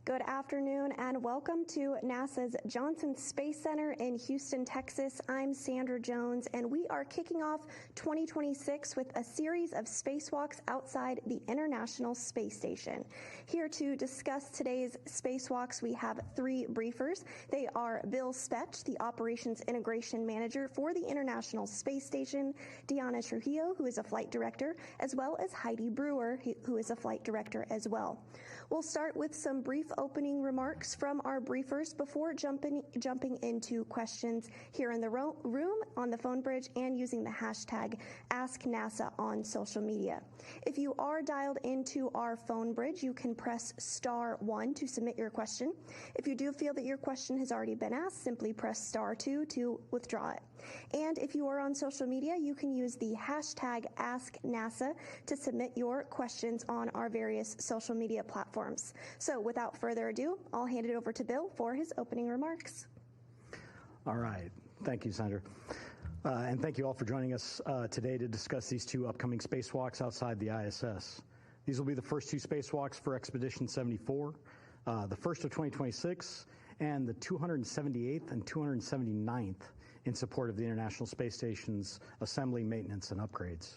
Good afternoon and welcome to NASA's Johnson Space Center in Houston, Texas. I'm Sandra Jones and we are kicking off 2026 with a series of spacewalks outside the International Space Station. Here to discuss today's spacewalks, we have three briefers. They are Bill Spetch, the Operations Integration Manager for the International Space Station, Diana Trujillo, who is a flight director, as well as Heidi Brewer, who is a flight director as well. We'll start with some brief opening remarks from our briefers before jumping into questions here in the room, on the phone bridge, and using the hashtag AskNASA on social media. If you are dialed into our phone bridge, you can press *1 to submit your question. If you do feel that your question has already been asked, simply press *2 to withdraw it. And if you are on social media, you can use the hashtag AskNASA to submit your questions on our various social media platforms. So without further ado, I'll hand it over to Bill for his opening remarks. All right. Thank you, Sandra. And thank you all for joining us today to discuss these two upcoming spacewalks outside the ISS. These will be the first two spacewalks for Expedition 74, the first of 2026, and the 278th and 279th in support of the International Space Station's assembly, maintenance, and upgrades.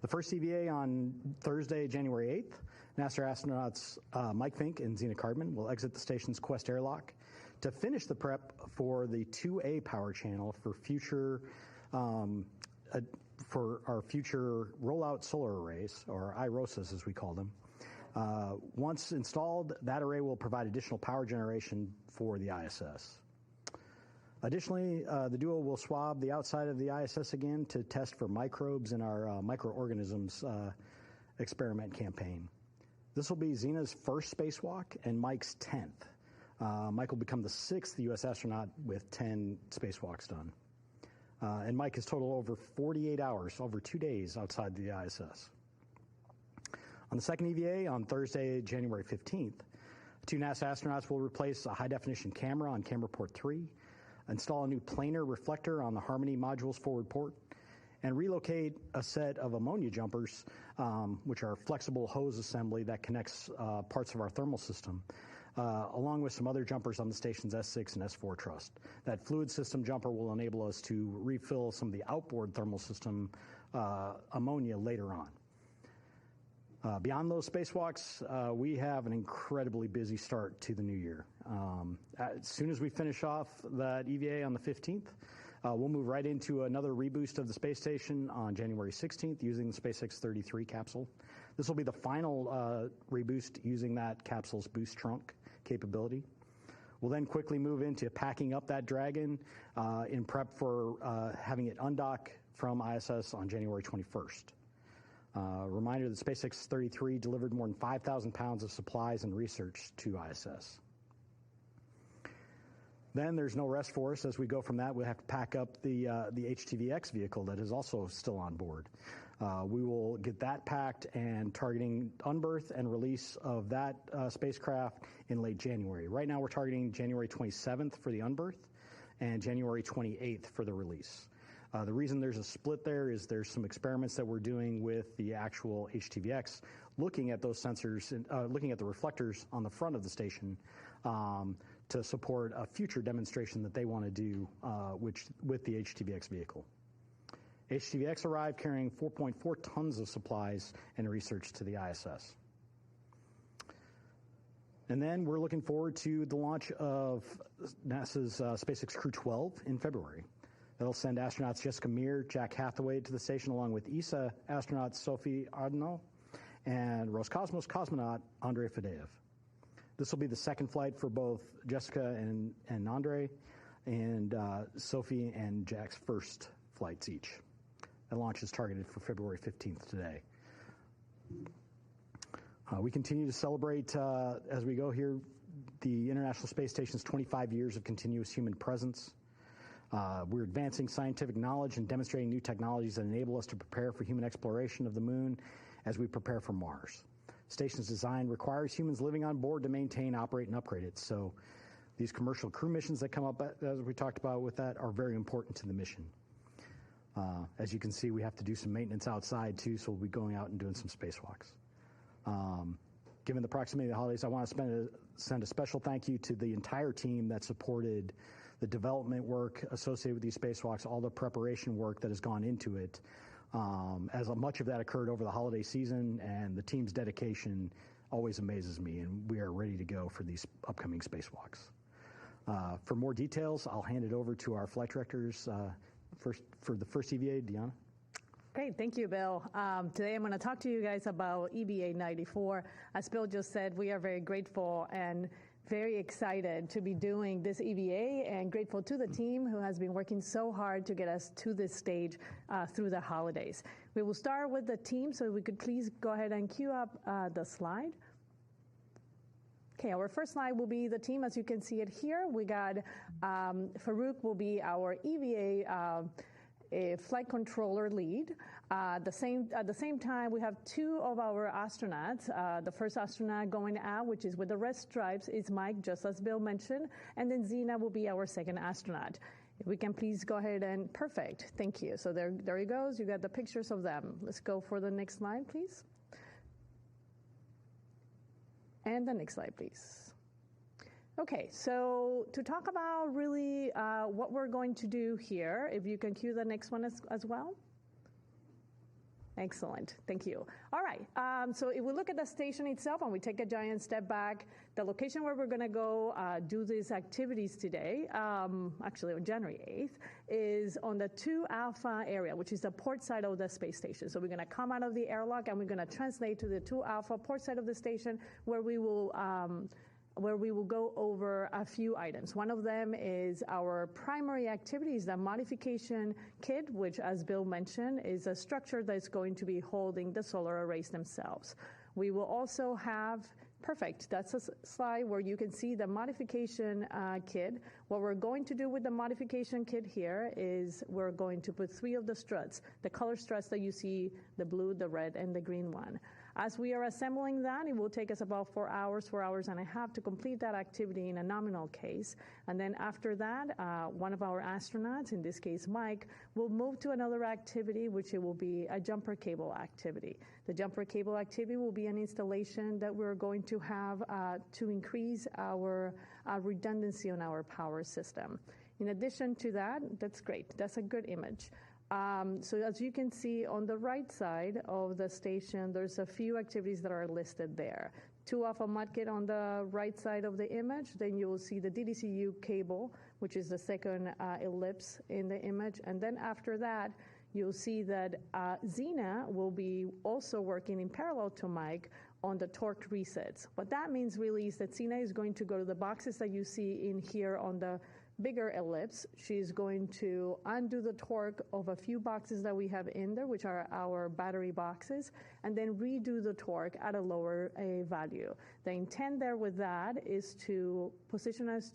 The first EVA on Thursday, January 8th, NASA astronauts Mike Fincke and Zena Cardman will exit the station's Quest airlock to finish the prep for the 2A power channel for our future rollout solar arrays, or IROSAs as we call them. Once installed, that array will provide additional power generation for the ISS. Additionally, the duo will swab the outside of the ISS again to test for microbes in our microorganisms experiment campaign. This will be Zena's first spacewalk and Mike's 10th. Mike will become the 6th U.S. astronaut with 10 spacewalks done. And Mike has totaled over 48 hours, over 2 days outside the ISS. On the second EVA, on Thursday, January 15th, two NASA astronauts will replace a high-definition camera on camera port 3, install a new planar reflector on the Harmony module's forward port, and relocate a set of ammonia jumpers, which are flexible hose assembly that connects parts of our thermal system, along with some other jumpers on the station's S6 and S4 truss. That fluid system jumper will enable us to refill some of the outboard thermal system ammonia later on. Beyond those spacewalks, we have an incredibly busy start to the new year. As soon as we finish off that EVA on the 15th, we'll move right into another reboost of the space station on January 16th using the SpaceX 33 capsule. This will be the final reboost using that capsule's boost trunk capability. We'll then quickly move into packing up that Dragon in prep for having it undock from ISS on January 21st. Reminder that SpaceX 33 delivered more than 5,000 pounds of supplies and research to ISS. Then there's no rest for us. As we go from that, we'll have to pack up the HTVX vehicle that is also still on board. We will get that packed and targeting unberth and release of that spacecraft in late January. Right now we're targeting January 27th for the unberth and January 28th for the release. The reason there's a split there is there's some experiments that we're doing with the actual HTVX, looking at those sensors and looking at the reflectors on the front of the station to support a future demonstration that they want to do with the HTVX vehicle. HTVX arrived carrying 4.4 tons of supplies and research to the ISS. And then we're looking forward to the launch of NASA's SpaceX Crew 12 in February. That'll send astronauts Jessica Meir, Jack Hathaway to the station, along with ESA astronauts Sophie Ardno and Roscosmos cosmonaut Andrei Fadeev. This will be the second flight for both Jessica and Andrei, and Sophie and Jack's first flights each. The launch is targeted for February 15th today. We continue to celebrate, as we go here, the International Space Station's 25 years of continuous human presence. We're advancing scientific knowledge and demonstrating new technologies that enable us to prepare for human exploration of the moon as we prepare for Mars. Station's design requires humans living on board to maintain, operate, and upgrade it. So these commercial crew missions that come up, as we talked about with that, are very important to the mission. As you can see, we have to do some maintenance outside too, so we'll be going out and doing some spacewalks. given the proximity of the holidays, I want to send a special thank you to the entire team that supported the development work associated with these spacewalks, all the preparation work that has gone into it, as much of that occurred over the holiday season, and the team's dedication always amazes me, and we are ready to go for these upcoming spacewalks. For more details, I'll hand it over to our flight directors. For the first EVA, Deanna. Great, thank you, Bill. Today I'm going to talk to you guys about EVA 94. As Bill just said, we are very grateful and very excited to be doing this EVA, and grateful to the team who has been working so hard to get us to this stage through the holidays. We will start with the team, so we could please go ahead and cue up the slide. Okay, our first slide will be the team as you can see it here. We got Farouk will be our EVA flight controller lead. At the same time, we have two of our astronauts. The first astronaut going out, which is with the red stripes, is Mike, just as Bill mentioned, and then Zena will be our second astronaut. If we can please go ahead and, perfect, thank you. So there he goes, you got the pictures of them. Let's go for the next slide, please. And the next slide, please. Okay, so to talk about really what we're going to do here, if you can cue the next one as well. Excellent, thank you. All right, so if we look at the station itself and we take a giant step back, the location where we're gonna go do these activities today, actually on January 8th, is on the 2 Alpha area, which is the port side of the space station. So we're gonna come out of the airlock and we're gonna translate to the 2 Alpha port side of the station, where we will go over a few items. One of them is our primary activities, the modification kit, which, as Bill mentioned, is a structure that's going to be holding the solar arrays themselves. We will also have, perfect, that's a slide where you can see the modification kit. What we're going to do with the modification kit here is we're going to put 3 of the struts, the color struts that you see, the blue, the red, and the green one. As we are assembling that, it will take us about 4 hours and a half to complete that activity in a nominal case. And then after that, one of our astronauts, in this case Mike, will move to another activity, which it will be a jumper cable activity. The jumper cable activity will be an installation that we're going to have to increase our redundancy on our power system. In addition to that, that's great, that's a good image. So as you can see on the right side of the station, there's a few activities that are listed there. 2 Alpha mud kit on the right side of the image, then you will see the DDCU cable, which is the second ellipse in the image, and then after that, you'll see that Zena will be also working in parallel to Mike on the torque resets. What that means really is that Zena is going to go to the boxes that you see in here on the bigger ellipse. She's going to undo the torque of a few boxes that we have in there, which are our battery boxes, and then redo the torque at a lower value. The intent there with that is to position us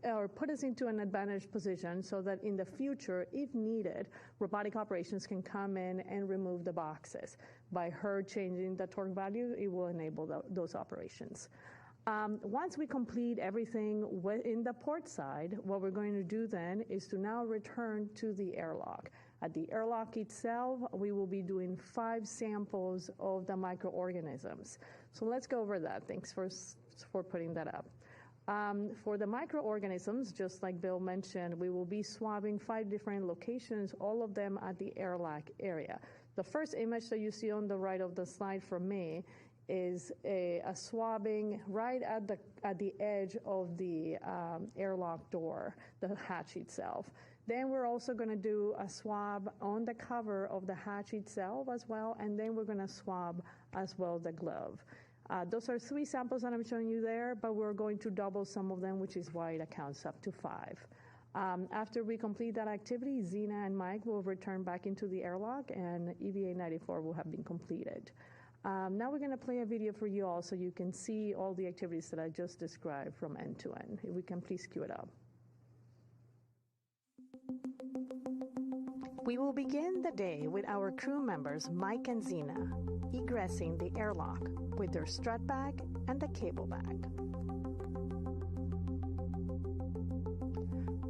or put us into an advantaged position so that in the future, if needed, robotic operations can come in and remove the boxes. By her changing the torque value, it will enable those operations. Once we complete everything in the port side, what we're going to do then is to now return to the airlock. At the airlock itself, we will be doing 5 samples of the microorganisms. So let's go over that. Thanks for putting that up. For the microorganisms, just like Bill mentioned, we will be swabbing 5 different locations, all of them at the airlock area. The first image that you see on the right of the slide from me is a swabbing right at the edge of the airlock door, the hatch itself. Then we're also going to do a swab on the cover of the hatch itself as well, and then we're going to swab as well the glove. Those are 3 samples that I'm showing you there, but we're going to double some of them, which is why it accounts up to 5. After we complete that activity, Zena and Mike will return back into the airlock, and EVA 94 will have been completed. Now we're going to play a video for you all so you can see all the activities that I just described from end to end. If we can please cue it up. We will begin the day with our crew members Mike and Zena egressing the airlock with their strut bag and the cable bag.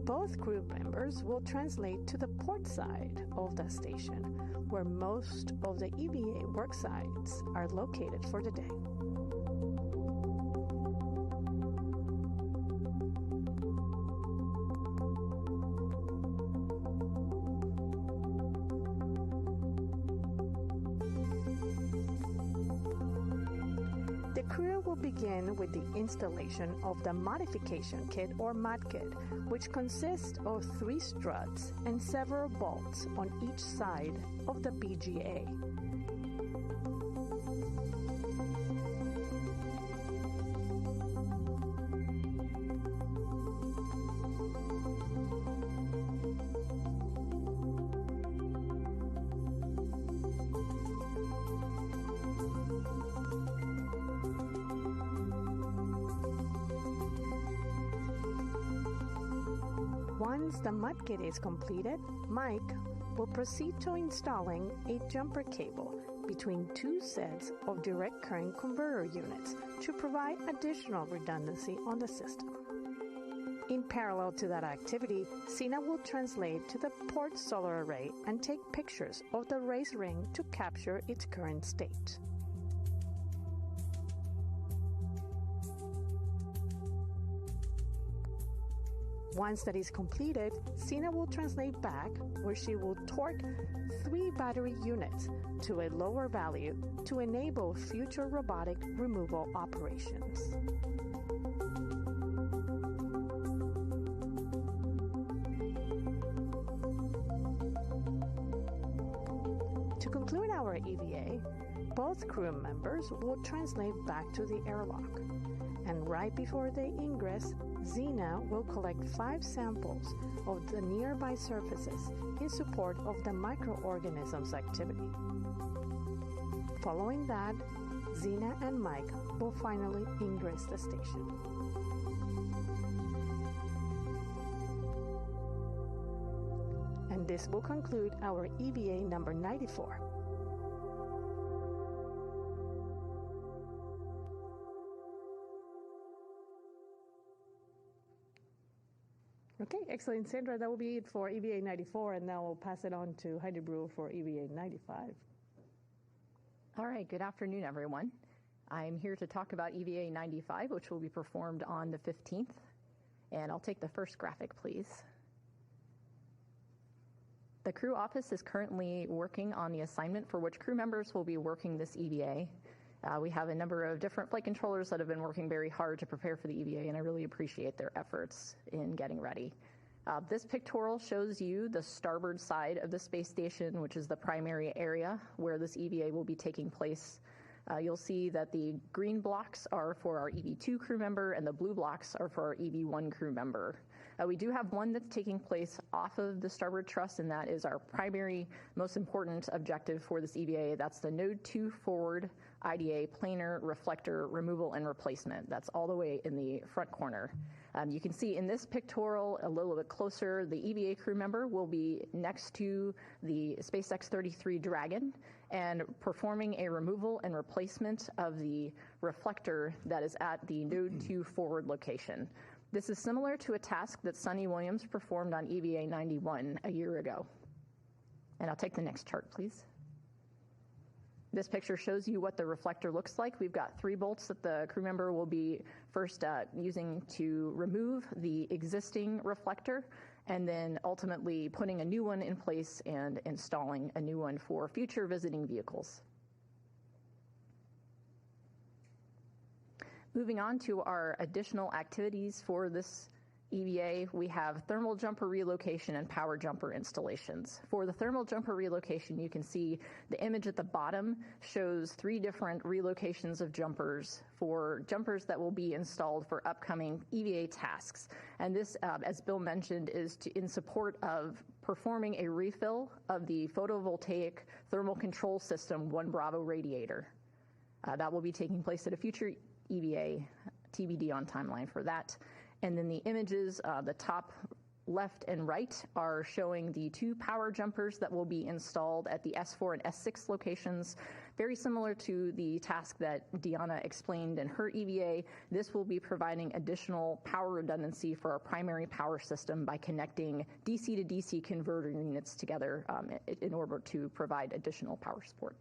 Both crew members will translate to the port side of the station, where most of the EVA work sites are located for the day. The crew will begin with the installation of the modification kit or mod kit, which consists of 3 struts and several bolts on each side of the BGA. Once the mud kit is completed, Mike will proceed to installing a jumper cable between 2 sets of direct current converter units to provide additional redundancy on the system. In parallel to that activity, Zena will translate to the port solar array and take pictures of the race ring to capture its current state. Once that is completed, Zena will translate back, where she will torque 3 battery units to a lower value to enable future robotic removal operations. To conclude our EVA, both crew members will translate back to the airlock, and right before they ingress, Zena will collect 5 samples of the nearby surfaces in support of the microorganisms activity. Following that, Zena and Mike will finally ingress the station. And this will conclude our EVA number 94. Okay, excellent, Sandra. That will be it for EVA 94, and now we'll pass it on to Heidi Brewer for EVA 95. All right, good afternoon, everyone. I'm here to talk about EVA 95, which will be performed on the 15th. And I'll take the first graphic, please. The crew office is currently working on the assignment for which crew members will be working this EVA. We have a number of different flight controllers that have been working very hard to prepare for the EVA, and I really appreciate their efforts in getting ready. This pictorial shows you the starboard side of the space station, which is the primary area where this EVA will be taking place. You'll see that the green blocks are for our EV2 crew member, and the blue blocks are for our EV1 crew member. We do have one that's taking place off of the starboard truss, and that is our primary, most important objective for this EVA. That's the Node 2 forward IDA planar reflector removal and replacement. That's all the way in the front corner. You can see in this pictorial a little bit closer, the EVA crew member will be next to the SpaceX 33 Dragon and performing a removal and replacement of the reflector that is at the Node 2 forward location. This is similar to a task that Sunny Williams performed on EVA 91 a year ago. And I'll take the next chart, please. This picture shows you what the reflector looks like. We've got 3 bolts that the crew member will be first using to remove the existing reflector, and then ultimately putting a new one in place and installing a new one for future visiting vehicles. Moving on to our additional activities for this EVA, we have thermal jumper relocation and power jumper installations. For the thermal jumper relocation, you can see the image at the bottom shows 3 different relocations of jumpers for jumpers that will be installed for upcoming EVA tasks. And this, as Bill mentioned, is in support of performing a refill of the photovoltaic thermal control system 1 Bravo radiator. That will be taking place at a future EVA, TBD on timeline for that. And then the images, the top left and right are showing the 2 power jumpers that will be installed at the S4 and S6 locations. Very similar to the task that Deanna explained in her EVA, this will be providing additional power redundancy for our primary power system by connecting DC to DC converter units together in order to provide additional power support.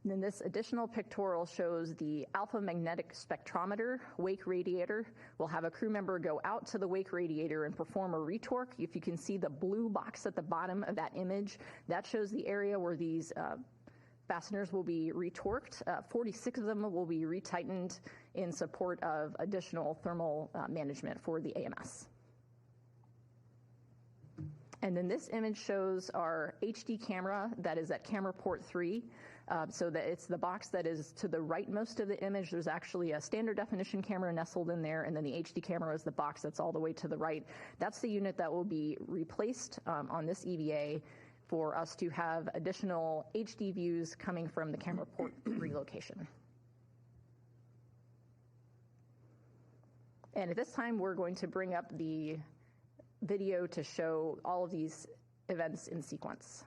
And then this additional pictorial shows the alpha magnetic spectrometer wake radiator. We'll have a crew member go out to the wake radiator and perform a retorque. If you can see the blue box at the bottom of that image, that shows the area where these fasteners will be retorqued. 46 of them will be retightened in support of additional thermal management for the AMS. And then this image shows our HD camera that is at camera port 3. So that it's the box that is to the rightmost of the image. There's actually a standard definition camera nestled in there, and then the HD camera is the box that's all the way to the right. That's the unit that will be replaced on this EVA for us to have additional HD views coming from the camera port 3 location. And at this time, we're going to bring up the video to show all of these events in sequence.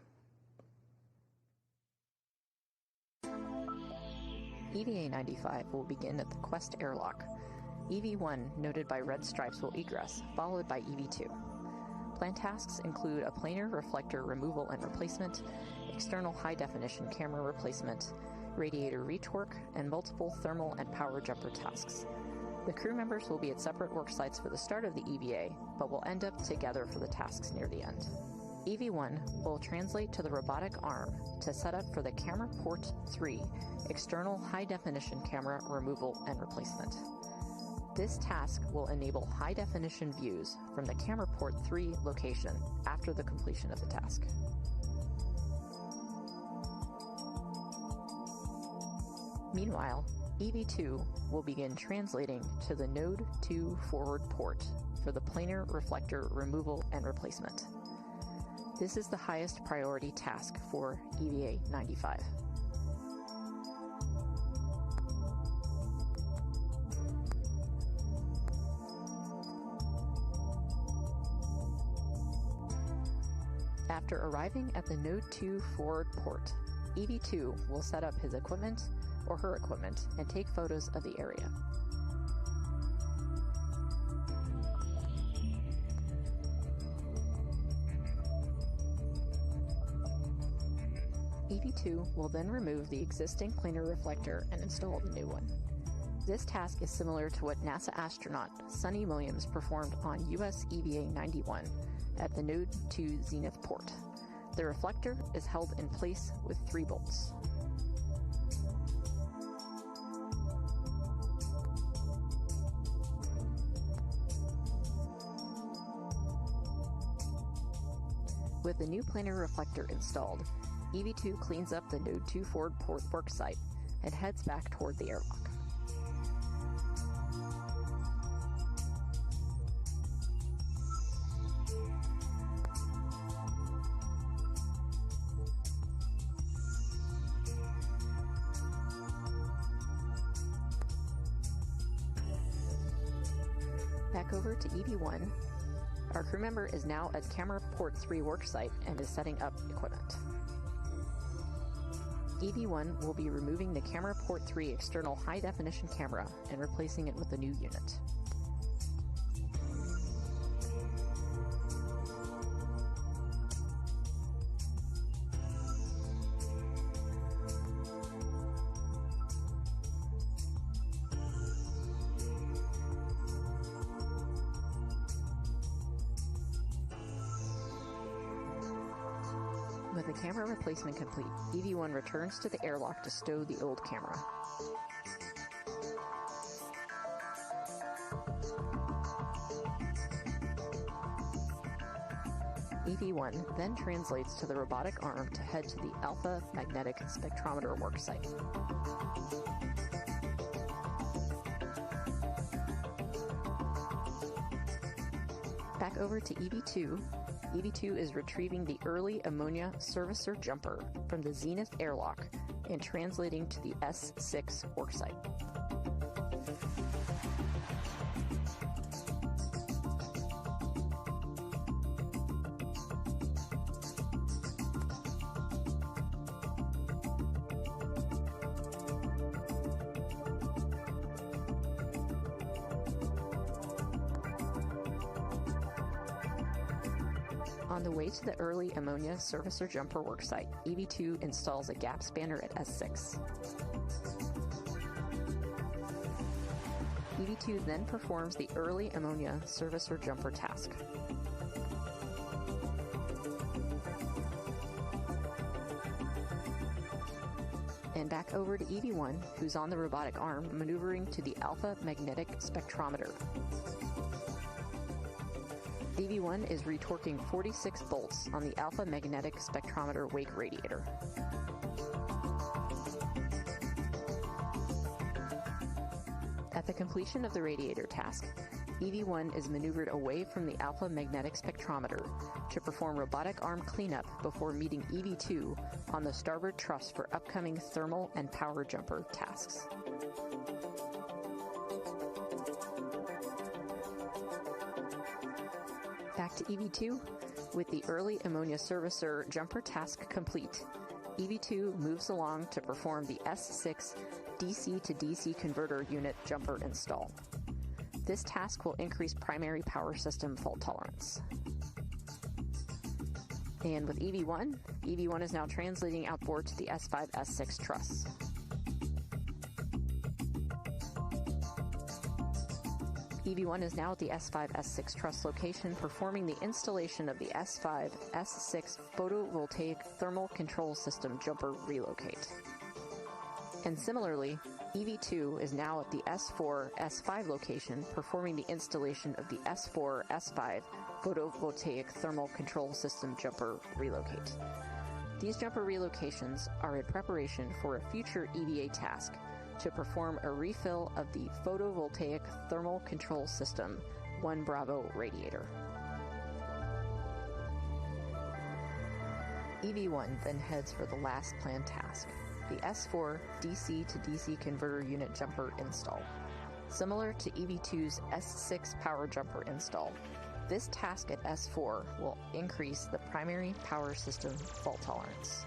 EVA 95 will begin at the Quest airlock. EV1, noted by red stripes, will egress, followed by EV2. Planned tasks include a planar reflector removal and replacement, external high-definition camera replacement, radiator retorque, and multiple thermal and power jumper tasks. The crew members will be at separate work sites for the start of the EVA, but will end up together for the tasks near the end. EV1 will translate to the robotic arm to set up for the camera port 3 external high-definition camera removal and replacement. This task will enable high-definition views from the camera port 3 location after the completion of the task. Meanwhile, EV2 will begin translating to the Node 2 forward port for the planar reflector removal and replacement. This is the highest priority task for EVA 95. After arriving at the Node 2 forward port, EV2 will set up his equipment or her equipment and take photos of the area. EV2 will then remove the existing planar reflector and install the new one. This task is similar to what NASA astronaut Sunny Williams performed on US EVA 91 at the Node 2 Zenith port. The reflector is held in place with 3 bolts. With the new planar reflector installed, EV2 cleans up the Node 2 forward port work site and heads back toward the airlock. Back over to EV1. Our crew member is now at camera port 3 worksite and is setting up equipment. EV1 will be removing the camera port 3 external high-definition camera and replacing it with a new unit. With the camera replacement complete, EV1 returns to the airlock to stow the old camera. EV1 then translates to the robotic arm to head to the alpha magnetic spectrometer worksite. Back over to EV2. EV2 is retrieving the early ammonia servicer jumper from the Zenith airlock and translating to the S6 worksite. On the way to the early ammonia servicer jumper worksite, EV2 installs a gap spanner at S6. EV2 then performs the early ammonia servicer jumper task. And back over to EV1, who's on the robotic arm, maneuvering to the alpha magnetic spectrometer. EV1 is retorquing 46 bolts on the alpha magnetic spectrometer wake radiator. At the completion of the radiator task, EV1 is maneuvered away from the alpha magnetic spectrometer to perform robotic arm cleanup before meeting EV2 on the starboard truss for upcoming thermal and power jumper tasks. Back to EV2. With the early ammonia servicer jumper task complete, EV2 moves along to perform the S6 DC to DC converter unit jumper install. This task will increase primary power system fault tolerance. And with EV1 is now translating outboard to the S5, S6 truss. EV1 is now at the S5, S6 truss location, performing the installation of the S5, S6 photovoltaic thermal control system jumper relocate. And similarly, EV2 is now at the S4, S5 location, performing the installation of the S4, S5 photovoltaic thermal control system jumper relocate. These jumper relocations are in preparation for a future EVA task to perform a refill of the photovoltaic thermal control system 1 Bravo radiator. EV1 then heads for the last planned task, the S4 DC to DC converter unit jumper install. Similar to EV2's S6 power jumper install, this task at S4 will increase the primary power system fault tolerance.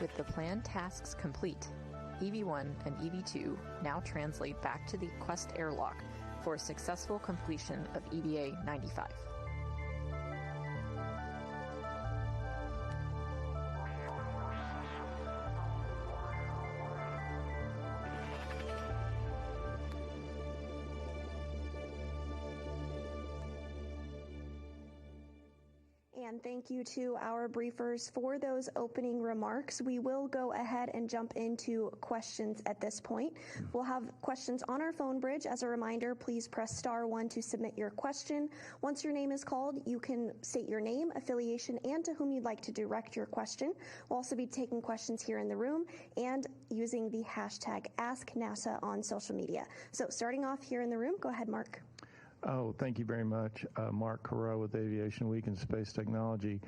With the planned tasks complete, EV1 and EV2 now translate back to the Quest airlock for a successful completion of EVA 95. And thank you to our briefers for those opening remarks. We will go ahead and jump into questions at this point. We'll have questions on our phone bridge. As a reminder, please press *1 to submit your question. Once your name is called, you can state your name, affiliation, and to whom you'd like to direct your question. We'll also be taking questions here in the room and using the hashtag AskNASA on social media. So starting off here in the room, go ahead, Mark. Oh, thank you very much. Mark Carreau with Aviation Week and Space Technology.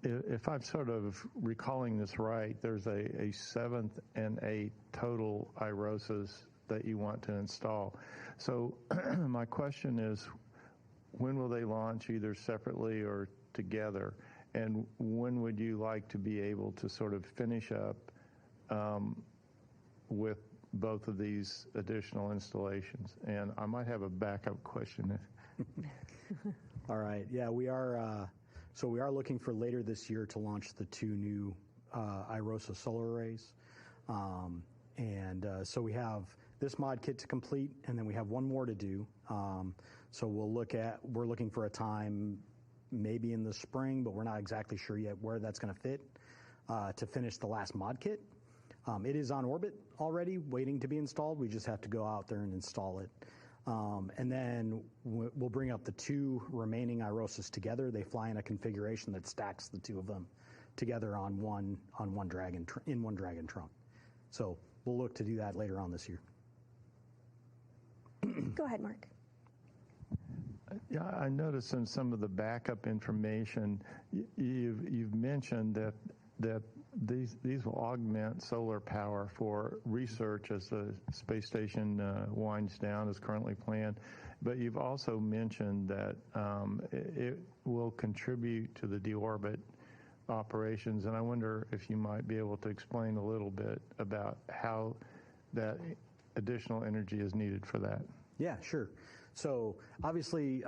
If I'm sort of recalling this right, there's a 7th and 8th total IROSAs that you want to install. So my question is, when will they launch either separately or together? And when would you like to be able to sort of finish up with both of these additional installations? And I might have a backup question. All right. Yeah, we are. So we are looking for later this year to launch the 2 new IROSA solar arrays. So we have this mod kit to complete, and then we have one more to do. So we're looking for a time maybe in the spring, but we're not exactly sure yet where that's going to fit to finish the last mod kit. It is on orbit already, waiting to be installed. We just have to go out there and install it. And then we'll bring up the 2 remaining IROSAs together. They fly in a configuration that stacks the 2 of them together on one Dragon in one Dragon trunk. So we'll look to do that later on this year. Go ahead, Mark. Yeah, I noticed in some of the backup information, you've mentioned that these will augment solar power for research as the space station winds down as currently planned. But you've also mentioned that it will contribute to the deorbit operations, and I wonder if you might be able to explain a little bit about how that additional energy is needed for that. Yeah, sure. So obviously,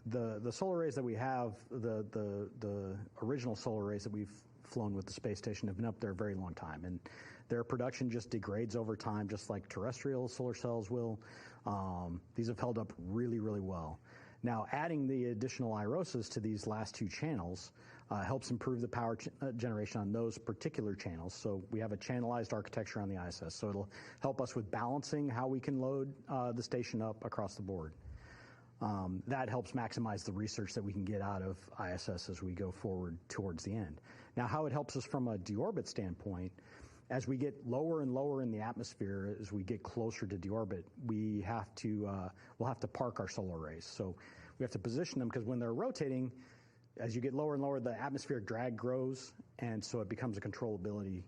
the solar arrays that we have, the original solar arrays that we've flown with the space station have been up there a very long time, and their production just degrades over time, just like terrestrial solar cells will. These have held up really, really well. Now, adding the additional IROSAs to these last two channels helps improve the power generation on those particular channels. So we have a channelized architecture on the ISS, so it'll help us with balancing how we can load the station up across the board. That helps maximize the research that we can get out of ISS as we go forward towards the end. Now, how it helps us from a deorbit standpoint, as we get lower and lower in the atmosphere, as we get closer to deorbit, we'll have to park our solar arrays. So we have to position them, because when they're rotating, as you get lower and lower, the atmospheric drag grows, and so it becomes a controllability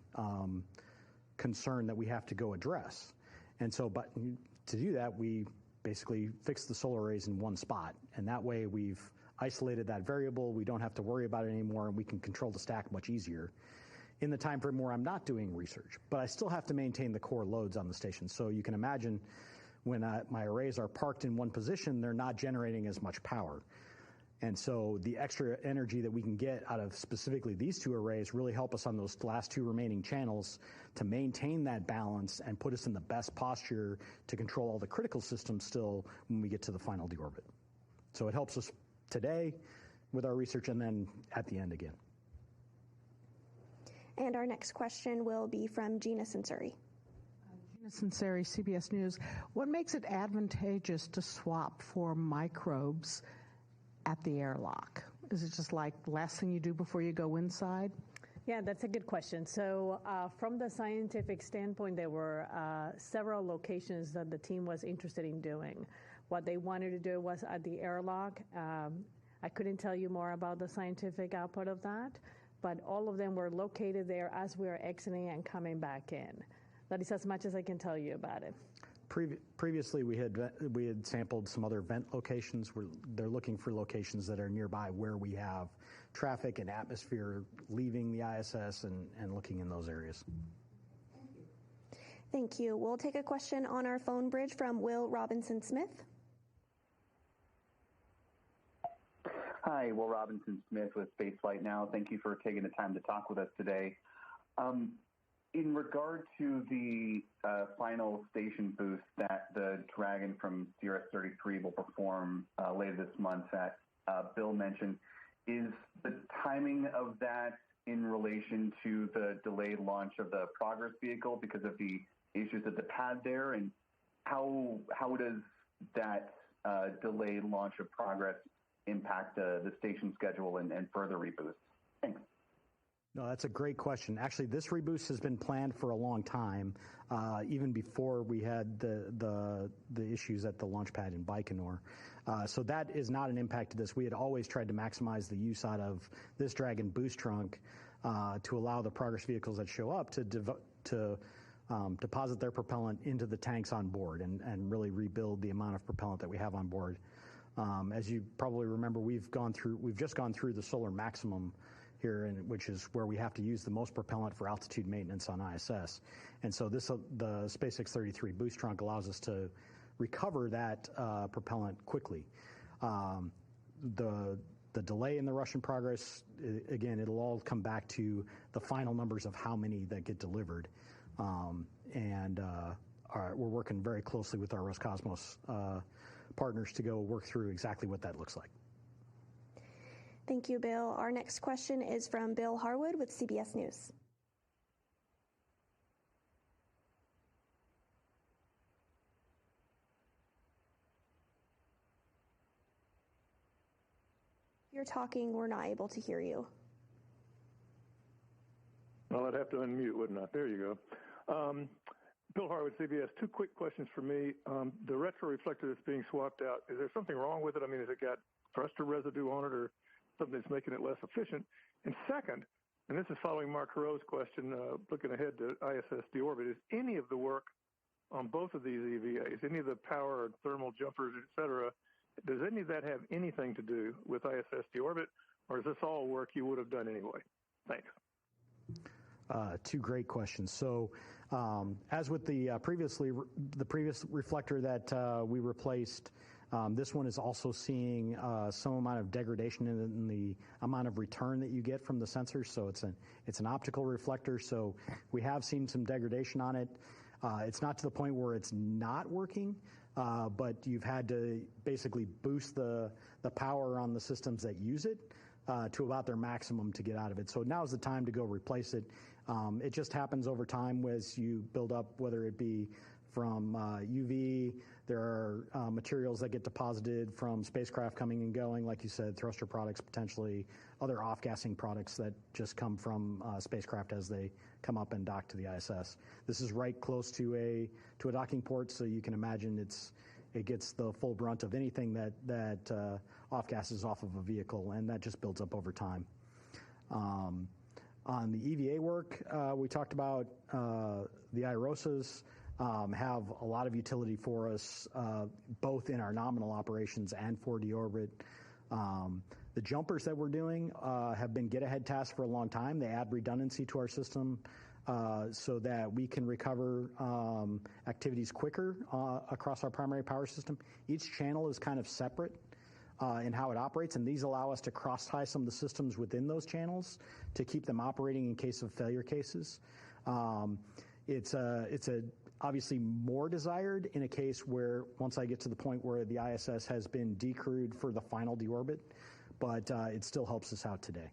concern that we have to go address. And so, but to do that, we basically fix the solar arrays in one spot, and that way we've isolated that variable. We don't have to worry about it anymore, and we can control the stack much easier in the time frame where I'm not doing research. But I still have to maintain the core loads on the station. So you can imagine when my arrays are parked in one position, they're not generating as much power. And so the extra energy that we can get out of specifically these two arrays really help us on those last two remaining channels to maintain that balance and put us in the best posture to control all the critical systems still when we get to the final deorbit. So it helps us today with our research, and then at the end again. And our next question will be from Gina Sensuri. Gina Sensuri, CBS News. What makes it advantageous to swap for microbes at the airlock? Is it just like the last thing you do before you go inside? Yeah, that's a good question. So from the scientific standpoint, there were several locations that the team was interested in doing. What they wanted to do was at the airlock. I couldn't tell you more about the scientific output of that, but all of them were located there as we were exiting and coming back in. That is as much as I can tell you about it. Previously, we had sampled some other vent locations. They're looking for locations that are nearby where we have traffic and atmosphere leaving the ISS and looking in those areas. Thank you. We'll take a question on our phone bridge from Will Robinson-Smith. Hi, Will Robinson-Smith with Spaceflight Now. Thank you for taking the time to talk with us today. In regard to the final station boost that the Dragon from CRS-33 will perform later this month that Bill mentioned, is the timing of that in relation to the delayed launch of the Progress vehicle because of the issues at the pad there? And how does that delayed launch of Progress impact the station schedule and further reboosts? Thanks. No, that's a great question. Actually, this reboost has been planned for a long time, even before we had the issues at the launch pad in Baikonur. So that is not an impact to this. We had always tried to maximize the use out of this Dragon boost trunk to allow the Progress vehicles that show up to deposit their propellant into the tanks on board and really rebuild the amount of propellant that we have on board. As you probably remember, we've just gone through the solar maximum here, which is where we have to use the most propellant for altitude maintenance on ISS. And so the SpaceX 33 boost trunk allows us to recover that propellant quickly. The delay in the Russian Progress, again, it'll all come back to the final numbers of how many that get delivered. We're working very closely with our Roscosmos partners to go work through exactly what that looks like. Thank you, Bill. Our next question is from Bill Harwood with CBS News. If you're talking, we're not able to hear you. Well, I'd have to unmute, wouldn't I? There you go. Bill Harwood, CBS. Two quick questions for me. The retroreflector that's being swapped out, is there something wrong with it? I mean, has it got thruster residue on it or something that's making it less efficient? And second, and this is following Mark Carreau's question, looking ahead to ISS deorbit, is any of the work on both of these EVAs, any of the power or thermal jumpers, et cetera, does any of that have anything to do with ISS deorbit, or is this all work you would have done anyway? Thanks. Two great questions. So, as with the previous reflector that we replaced, this one is also seeing some amount of degradation in the amount of return that you get from the sensors. So it's an optical reflector. So we have seen some degradation on it. It's not to the point where it's not working, but you've had to basically boost the power on the systems that use it to about their maximum to get out of it. So now's the time to go replace it. It just happens over time as you build up, whether it be from UV, there are materials that get deposited from spacecraft coming and going, like you said, thruster products, potentially other off-gassing products that just come from spacecraft as they come up and dock to the ISS. This is right close to a docking port, so you can imagine it gets the full brunt of anything that off-gasses off of a vehicle, and that just builds up over time. On the EVA work, we talked about the IROSAs have a lot of utility for us, both in our nominal operations and for deorbit. The jumpers that we're doing have been get-ahead tasks for a long time. They add redundancy to our system so that we can recover activities quicker across our primary power system. Each channel is kind of separate in how it operates, and these allow us to cross-tie some of the systems within those channels to keep them operating in case of failure cases. It's obviously more desired in a case where once I get to the point where the ISS has been decrewed for the final deorbit, but it still helps us out today.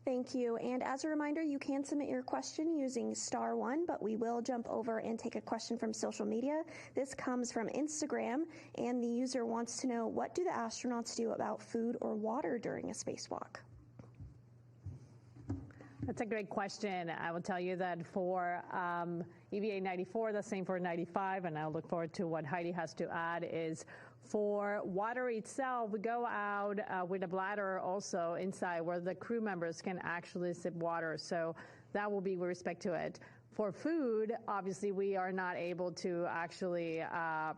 Thank you. And as a reminder, you can submit your question using *1, but we will jump over and take a question from social media. This comes from Instagram, and the user wants to know, what do the astronauts do about food or water during a spacewalk? That's a great question. I will tell you that for EVA 94, the same for 95, and I'll look forward to what Heidi has to add, is for water itself, we go out with a bladder also inside where the crew members can actually sip water. So that will be with respect to it. For food, obviously, we are not able to actually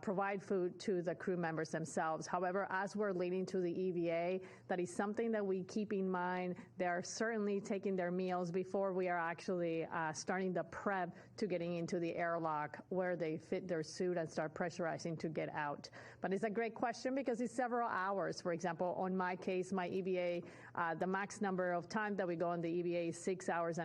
provide food to the crew members themselves. However, as we're leading to the EVA, that is something that we keep in mind. They are certainly taking their meals before we are actually starting the prep to getting into the airlock where they fit their suit and start pressurizing to get out. But it's a great question because it's several hours. For example, on my case, my EVA, the max number of time that we go on the EVA is 6.5 hours.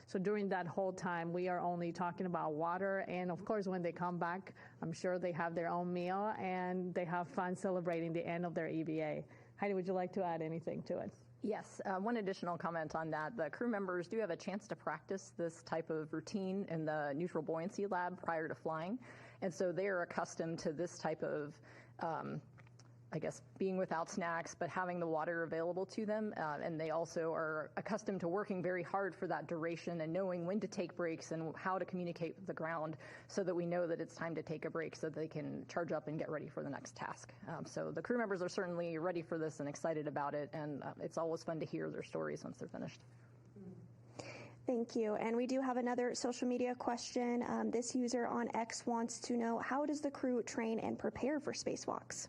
So during that whole time, we are only talking about water. And of course, when they come back, I'm sure they have their own meal and they have fun celebrating the end of their EVA. Heidi, would you like to add anything to it? Yes, one additional comment on that. The crew members do have a chance to practice this type of routine in the neutral buoyancy lab prior to flying. And so they are accustomed to this type of being without snacks, but having the water available to them. And they also are accustomed to working very hard for that duration and knowing when to take breaks and how to communicate with the ground so that we know that it's time to take a break so they can charge up and get ready for the next task. So the crew members are certainly ready for this and excited about it. And it's always fun to hear their stories once they're finished. Thank you. And we do have another social media question. This user on X wants to know, how does the crew train and prepare for spacewalks?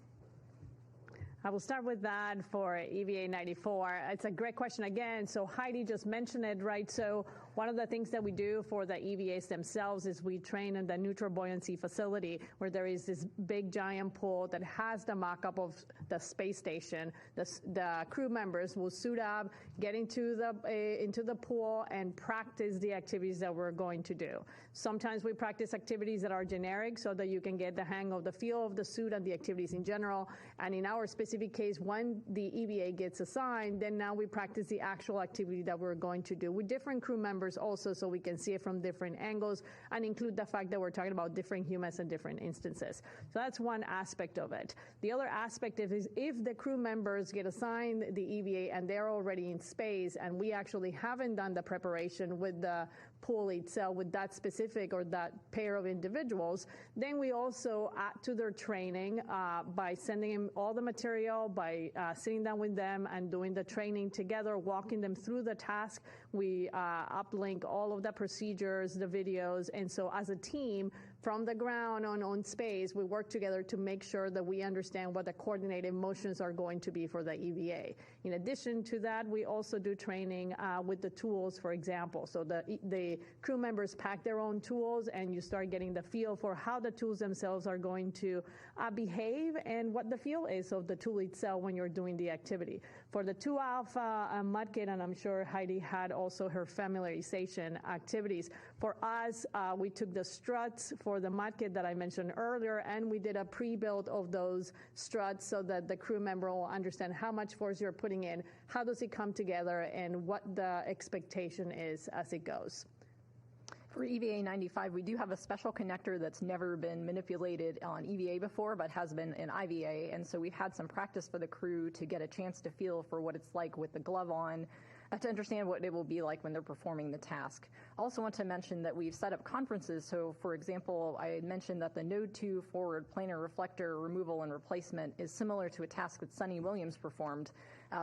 I will start with that for EVA 94. It's a great question again. So Heidi just mentioned it, right? So one of the things that we do for the EVAs themselves is we train in the neutral buoyancy facility where there is this big giant pool that has the mock-up of the space station. The crew members will suit up, get into the pool and practice the activities that we're going to do. Sometimes we practice activities that are generic so that you can get the hang of the feel of the suit and the activities in general. And in our specific case, when the EVA gets assigned, then now we practice the actual activity that we're going to do with different crew members also, so we can see it from different angles and include the fact that we're talking about different humans and different instances. So that's one aspect of it. The other aspect is if the crew members get assigned the EVA and they're already in space and we actually haven't done the preparation with the pool itself with that specific or that pair of individuals. Then we also add to their training by sending them all the material, by sitting down with them and doing the training together, walking them through the task. We uplink all of the procedures, the videos, and so as a team, from the ground on space, we work together to make sure that we understand what the coordinated motions are going to be for the EVA. In addition to that, we also do training with the tools, for example. So the crew members pack their own tools, and you start getting the feel for how the tools themselves are going to behave and what the feel is of the tool itself when you're doing the activity. For the 2 Alpha Mudkit, and I'm sure Heidi had also her familiarization activities. For us, we took the struts for the Mudkit that I mentioned earlier, and we did a pre-build of those struts so that the crew member will understand how much force you're putting in, how does it come together, and what the expectation is as it goes. For EVA 95, we do have a special connector that's never been manipulated on EVA before, but has been in IVA. And so we've had some practice for the crew to get a chance to feel for what it's like with the glove on, to understand what it will be like when they're performing the task. Also want to mention that we've set up conferences. So for example, I mentioned that the Node 2 forward planar reflector removal and replacement is similar to a task that Sunny Williams performed.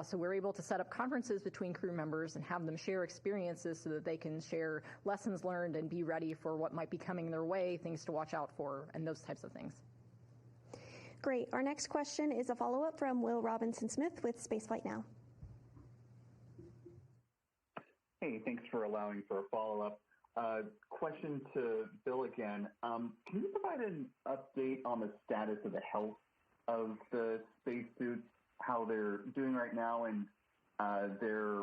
So we're able to set up conferences between crew members and have them share experiences so that they can share lessons learned and be ready for what might be coming their way, things to watch out for, and those types of things. Great. Our next question is a follow-up from Will Robinson-Smith with Spaceflight Now. Hey, thanks for allowing for a follow-up. Question to Bill again. Can you provide an update on the status of the health of the spacesuits, how they're doing right now, and their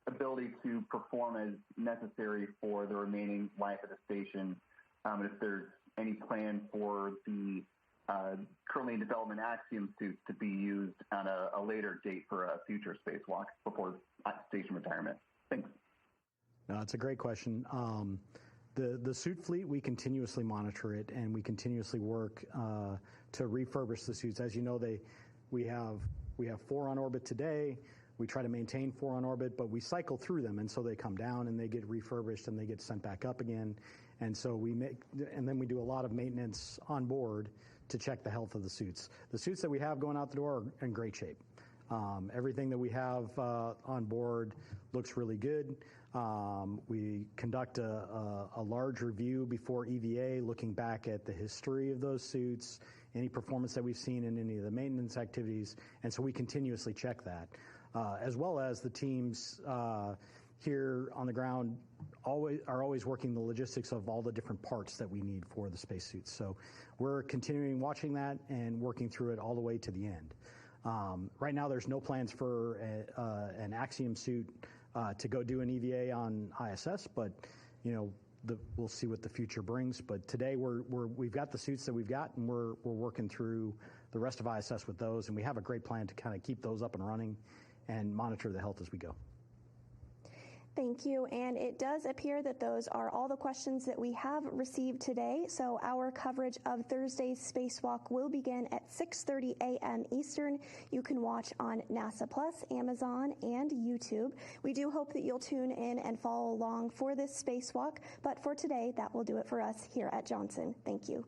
ability to perform as necessary for the remaining life of the station? And if there's any plan for the currently in development Axiom suits to be used on a later date for a future spacewalk before station retirement? Thanks. No, it's a great question. The suit fleet, we continuously monitor it, and we continuously work to refurbish the suits. As you know, we have 4 on orbit today. We try to maintain 4 on orbit, but we cycle through them, and so they come down and they get refurbished and they get sent back up again. And so then we do a lot of maintenance on board to check the health of the suits. The suits that we have going out the door are in great shape. Everything that we have on board looks really good. We conduct a large review before EVA, looking back at the history of those suits, any performance that we've seen in any of the maintenance activities, and so we continuously check that. As well as the teams here on the ground are always working the logistics of all the different parts that we need for the spacesuits. So we're continuing watching that and working through it all the way to the end. Right now, there's no plans for an Axiom suit to go do an EVA on ISS, but we'll see what the future brings. But today, we've got the suits that we've got, and we're working through the rest of ISS with those, and we have a great plan to kind of keep those up and running and monitor the health as we go. Thank you. And it does appear that those are all the questions that we have received today. So our coverage of Thursday's spacewalk will begin at 6:30 a.m. Eastern. You can watch on NASA Plus, Amazon, and YouTube. We do hope that you'll tune in and follow along for this spacewalk. But for today, that will do it for us here at Johnson. Thank you.